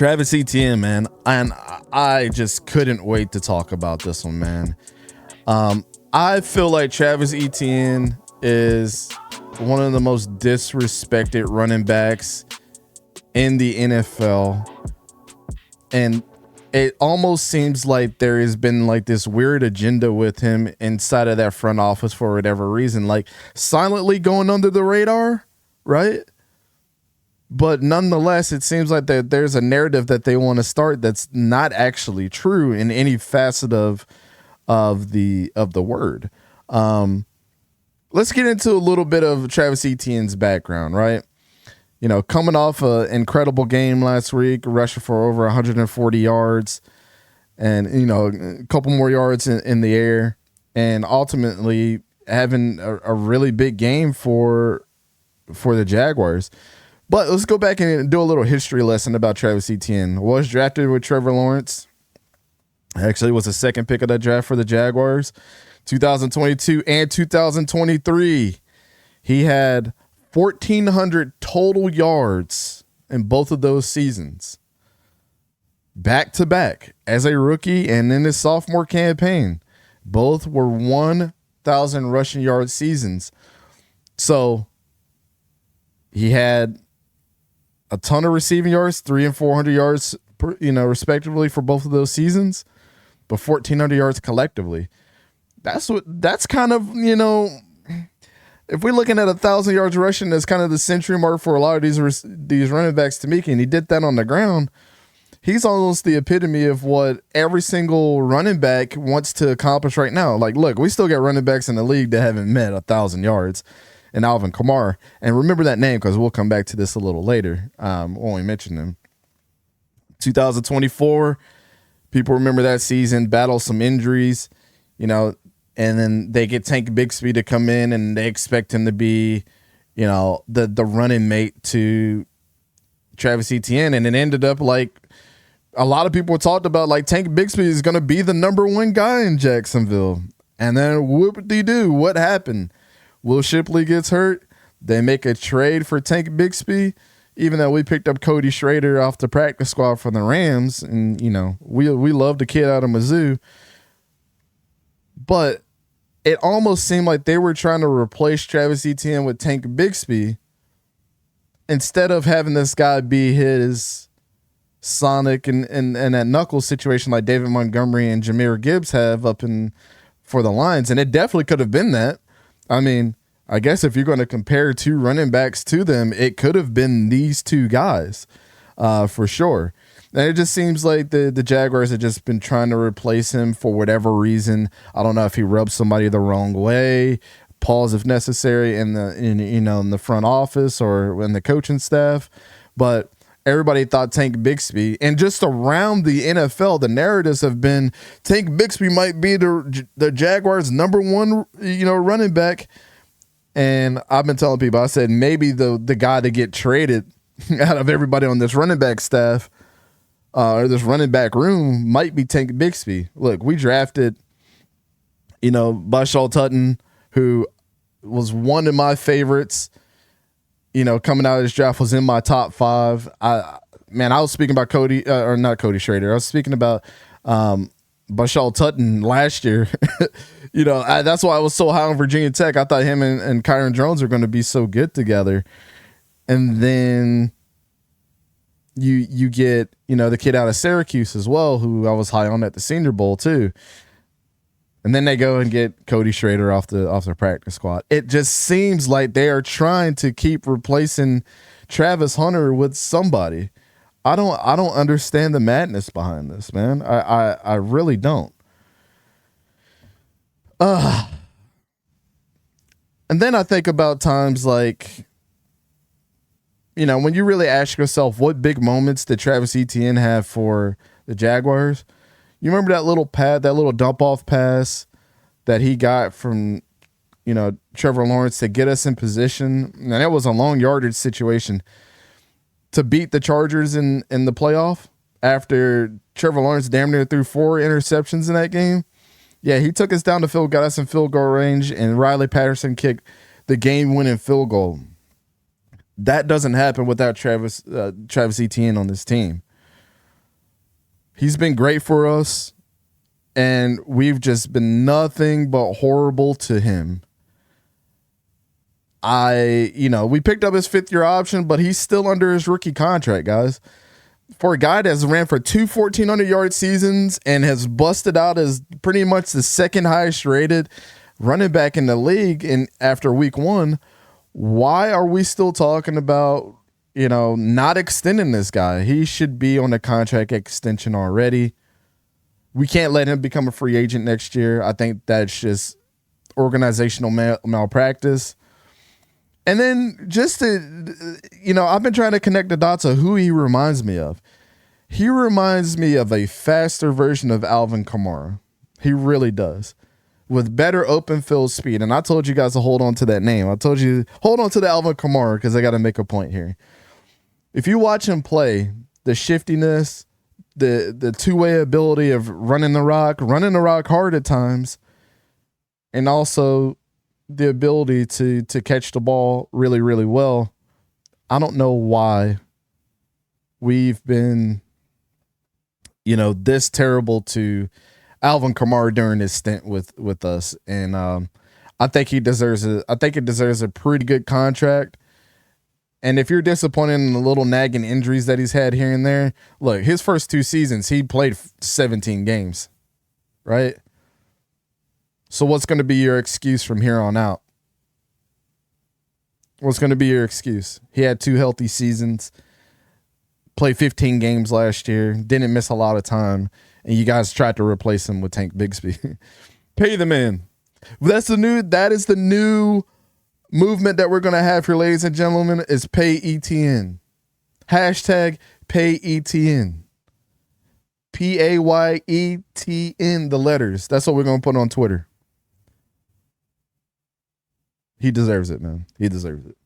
Travis Etienne, man, and I just couldn't wait to talk about this one, man. I feel like Travis Etienne is one of the most disrespected running backs in the NFL, and it almost seems like there has been like this weird agenda with him inside of that front office for whatever reason, like silently going under the radar, right? But nonetheless, it seems like there's a narrative that they want to start that's not actually true in any facet of the word. Let's get into a little bit of Travis Etienne's background, right? You know, coming off an incredible game last week, rushing for over 140 yards and, you know, a couple more yards in the air, and ultimately having a really big game for the Jaguars. But let's go back and do a little history lesson about Travis Etienne. Was drafted with Trevor Lawrence. Actually was the second pick of that draft for the Jaguars. 2022 and 2023. He had 1,400 total yards in both of those seasons. Back to back as a rookie and in his sophomore campaign. Both were 1,000 rushing yard seasons. So he had a ton of receiving yards, 300 and 400 yards, respectively for both of those seasons, but 1,400 yards collectively. That's kind of, if we're looking at 1,000 yards rushing, that's kind of the century mark for a lot of these running backs to me, and he did that on the ground. He's almost the epitome of what every single running back wants to accomplish right now. Like, look, we still got running backs in the league that haven't met 1,000 yards. And 𝗕𝘂𝘀𝗶𝗲𝗀. And remember that name because we'll come back to this a little later when we mention him. 2024, people remember that season, battle some injuries, and then they get Tank Bigsby to come in and they expect him to be, the running mate to Travis Etienne. And it ended up like a lot of people talked about, like, Tank Bigsby is going to be the number one guy in Jacksonville. And then whoop-de-doo, what happened? Will Shipley gets hurt. They make a trade for Tank Bigsby, even though we picked up Cody Schrader off the practice squad from the Rams. And, we love the kid out of Mizzou. But it almost seemed like they were trying to replace Travis Etienne with Tank Bigsby instead of having this guy be his Sonic and that knuckle situation like David Montgomery and Jahmyr Gibbs have up in for the Lions. And it definitely could have been that. I mean, I guess if you're going to compare two running backs to them, it could have been these two guys for sure. And it just seems like the Jaguars have just been trying to replace him for whatever reason. I don't know if he rubbed somebody the wrong way, pause if necessary in the front office or in the coaching staff. But everybody thought Tank Bigsby, and just around the NFL, the narratives have been Tank Bigsby might be the Jaguars' number one, running back. And I've been telling people, I said maybe the guy to get traded out of everybody on this running back staff or this running back room might be Tank Bigsby. Look, we drafted, 𝗕𝘂𝘀𝗀𝘀𝗀 Tutton, who was one of my favorites. Coming out of this draft, was in my top 5. I was speaking about not Cody Schrader. I was speaking about 𝗕𝘂𝘀𝘀𝗀𝗀 Tutton last year. That's why I was so high on Virginia Tech. I thought him and Kyron Drones are going to be so good together. And then you get, the kid out of Syracuse as well, who I was high on at the Senior Bowl too. And then they go and get Cody Schrader off the practice squad. It just seems like they are trying to keep replacing Travis Hunter with somebody. I don't understand the madness behind this, man. I really don't. And then I think about times like, when you really ask yourself what big moments did Travis Etienne have for the Jaguars. You remember that little dump off pass that he got from, Trevor Lawrence to get us in position. And that was a long yardage situation to beat the Chargers in the playoff after Trevor Lawrence damn near threw 4 interceptions in that game. Yeah, he took us down the field, got us in field goal range, and Riley Patterson kicked the game-winning field goal. That doesn't happen without Travis Etienne on this team. He's been great for us, and we've just been nothing but horrible to him. We picked up his 5th-year option, but he's still under his rookie contract, guys. For a guy that's ran for 2 1,400-yard seasons and has busted out as pretty much the 2nd highest rated running back in the league after week 1, why are we still talking about, not extending this guy? He should be on a contract extension already. We can't let him become a free agent next year. I think that's just organizational malpractice. And then just to, I've been trying to connect the dots of who he reminds me of. He reminds me of a faster version of 𝗕𝘂𝘀𝗶𝗲𝘀𝗀. He really does. With better open field speed. And I told you guys to hold on to that name. I told you, hold on to the 𝗕𝘂𝘀𝘀𝗀𝘀 because I got to make a point here. If you watch him play, the shiftiness, the two-way ability of running the rock hard at times, and also the ability to catch the ball really, really well. I don't know why we've been, this terrible to 𝗕𝘂𝘀𝘀𝘀𝗀 during his stint with us. And I think he deserves a pretty good contract. And if you're disappointed in the little nagging injuries that he's had here and there, look, his first 2 seasons, he played 17 games, right? So what's going to be your excuse from here on out? What's going to be your excuse? He had 2 healthy seasons, played 15 games last year, didn't miss a lot of time, and you guys tried to replace him with Tank Bigsby. Pay the man. That is the new movement that we're going to have here, ladies and gentlemen, is pay Etienne. Hashtag pay Etienne. PAYETN, the letters. That's what we're going to put on Twitter. He deserves it, man. He deserves it.